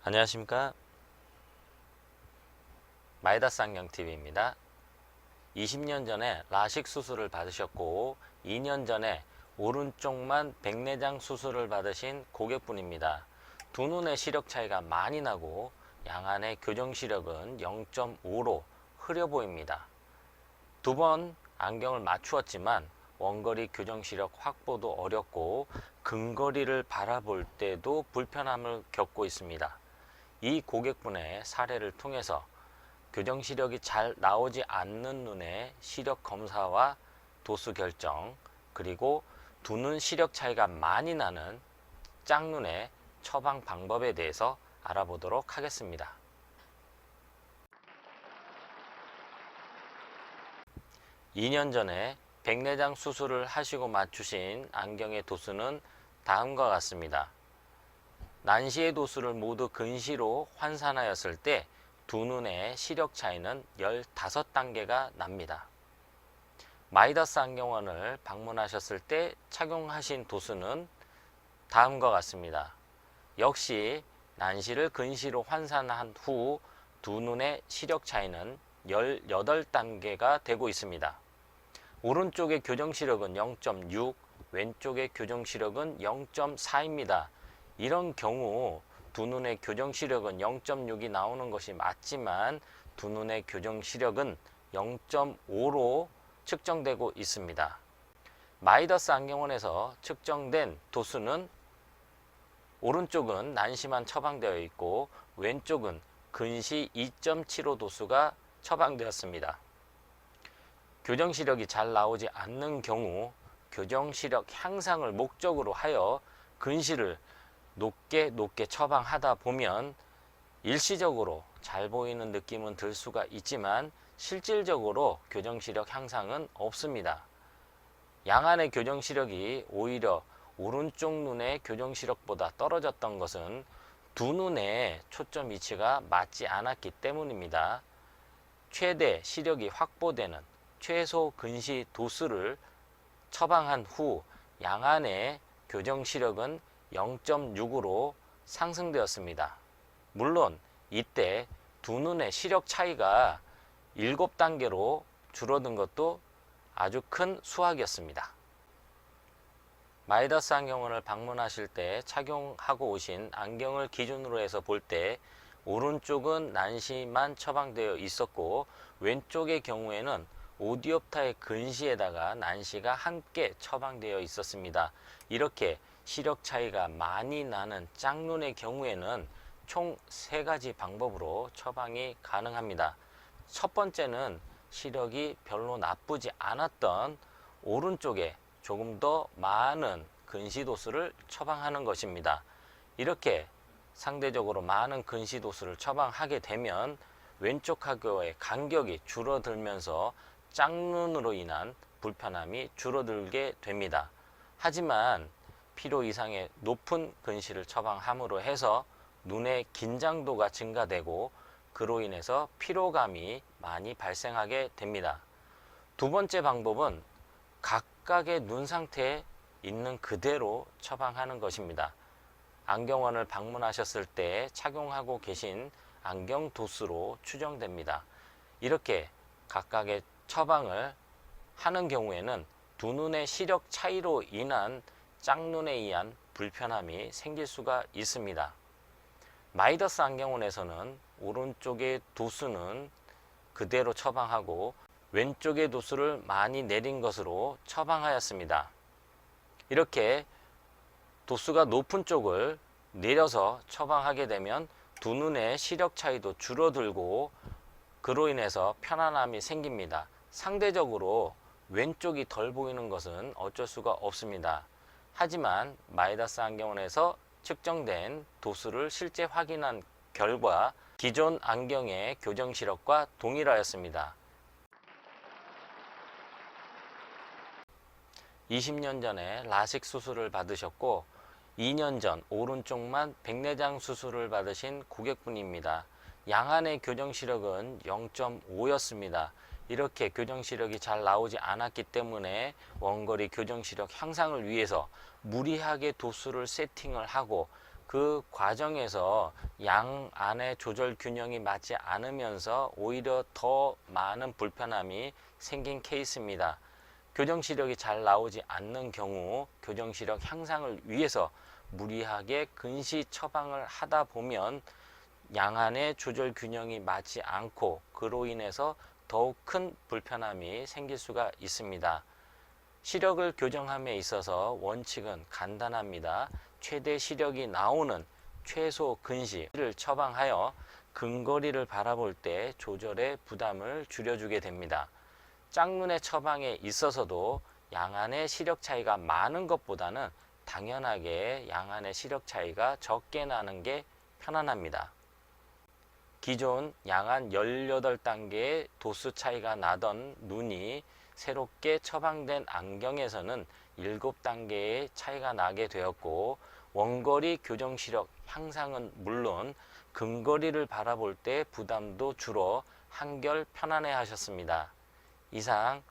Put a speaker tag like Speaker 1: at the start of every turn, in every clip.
Speaker 1: 안녕하십니까, 마이다스 안경TV입니다. 20년 전에 라식 수술을 받으셨고 2년 전에 오른쪽만 백내장 수술을 받으신 고객분입니다. 두 눈의 시력 차이가 많이 나고 양안의 교정 시력은 0.5로 흐려 보입니다. 두 번 안경을 맞추었지만 원거리 교정 시력 확보도 어렵고 근거리를 바라볼 때도 불편함을 겪고 있습니다. 이 고객분의 사례를 통해서 교정 시력이 잘 나오지 않는 눈의 시력 검사와 도수 결정, 그리고 두 눈 시력 차이가 많이 나는 짝눈의 처방 방법에 대해서 알아보도록 하겠습니다. 2년 전에 백내장 수술을 하시고 맞추신 안경의 도수는 다음과 같습니다. 난시의 도수를 모두 근시로 환산하였을 때 두 눈의 시력 차이는 15단계가 납니다. 마이다스 안경원을 방문하셨을 때 착용하신 도수는 다음과 같습니다. 역시 난시를 근시로 환산한 후 두 눈의 시력 차이는 18단계가 되고 있습니다. 오른쪽의 교정 시력은 0.6, 왼쪽의 교정 시력은 0.4입니다. 이런 경우 두 눈의 교정 시력은 0.6이 나오는 것이 맞지만 두 눈의 교정 시력은 0.5로 측정되고 있습니다. 마이다스 안경원에서 측정된 도수는 오른쪽은 난시만 처방되어 있고 왼쪽은 근시 2.75 도수가 처방되었습니다. 교정 시력이 잘 나오지 않는 경우 교정 시력 향상을 목적으로 하여 근시를 높게 처방하다 보면 일시적으로 잘 보이는 느낌은 들 수가 있지만 실질적으로 교정 시력 향상은 없습니다. 양안의 교정 시력이 오히려 오른쪽 눈의 교정 시력보다 떨어졌던 것은 두 눈의 초점 위치가 맞지 않았기 때문입니다. 최대 시력이 확보되는 최소 근시 도수를 처방한 후 양안의 교정 시력은 0.6으로 상승되었습니다. 물론 이때 두 눈의 시력 차이가 7단계로 줄어든 것도 아주 큰 수확이었습니다. 마이다스 안경원을 방문하실 때 착용하고 오신 안경을 기준으로 해서 볼 때 오른쪽은 난시만 처방되어 있었고 왼쪽의 경우에는 오디옵타의 근시에다가 난시가 함께 처방되어 있었습니다. 이렇게 시력 차이가 많이 나는 짝눈의 경우에는 총 3가지 방법으로 처방이 가능합니다. 첫 번째는 시력이 별로 나쁘지 않았던 오른쪽에 조금 더 많은 근시도수를 처방하는 것입니다. 이렇게 상대적으로 많은 근시도수를 처방하게 되면 왼쪽하고의 간격이 줄어들면서 짝눈으로 인한 불편함이 줄어들게 됩니다. 하지만 필요 이상의 높은 근시를 처방함으로 해서 눈의 긴장도가 증가되고 그로 인해서 피로감이 많이 발생하게 됩니다. 두 번째 방법은 각각의 눈 상태에 있는 그대로 처방하는 것입니다. 안경원을 방문하셨을 때 착용하고 계신 안경 도수로 추정됩니다. 이렇게 각각의 처방을 하는 경우에는 두 눈의 시력 차이로 인한 짝눈에 의한 불편함이 생길 수가 있습니다. 마이다스 안경원에서는 오른쪽의 도수는 그대로 처방하고 왼쪽의 도수를 많이 내린 것으로 처방하였습니다. 이렇게 도수가 높은 쪽을 내려서 처방하게 되면 두 눈의 시력 차이도 줄어들고 그로 인해서 편안함이 생깁니다. 상대적으로 왼쪽이 덜 보이는 것은 어쩔 수가 없습니다. 하지만 마이다스 안경원에서 측정된 도수를 실제 확인한 결과 기존 안경의 교정 시력과 동일하였습니다. 20년 전에 라식 수술을 받으셨고 2년 전 오른쪽만 백내장 수술을 받으신 고객분입니다. 양안의 교정 시력은 0.5였습니다. 이렇게 교정 시력이 잘 나오지 않았기 때문에 원거리 교정 시력 향상을 위해서 무리하게 도수를 세팅을 하고 그 과정에서 양 안의 조절 균형이 맞지 않으면서 오히려 더 많은 불편함이 생긴 케이스입니다. 교정 시력이 잘 나오지 않는 경우 교정 시력 향상을 위해서 무리하게 근시 처방을 하다 보면 양 안의 조절 균형이 맞지 않고 그로 인해서 더욱 큰 불편함이 생길 수가 있습니다. 시력을 교정함에 있어서 원칙은 간단합니다. 최대 시력이 나오는 최소 근시를 처방하여 근거리를 바라볼 때 조절의 부담을 줄여주게 됩니다. 짝눈의 처방에 있어서도 양안의 시력 차이가 많은 것보다는 당연하게 양안의 시력 차이가 적게 나는 게 편안합니다. 기존 양안 18단계의 도수 차이가 나던 눈이 새롭게 처방된 안경에서는 7단계의 차이가 나게 되었고, 원거리 교정 시력 향상은 물론 근거리를 바라볼 때 부담도 줄어 한결 편안해 하셨습니다. 이상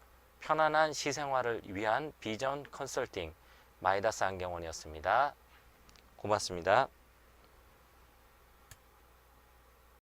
Speaker 1: 편안한 시생활을 위한 비전 컨설팅 마이다스 안경원이었습니다. 고맙습니다.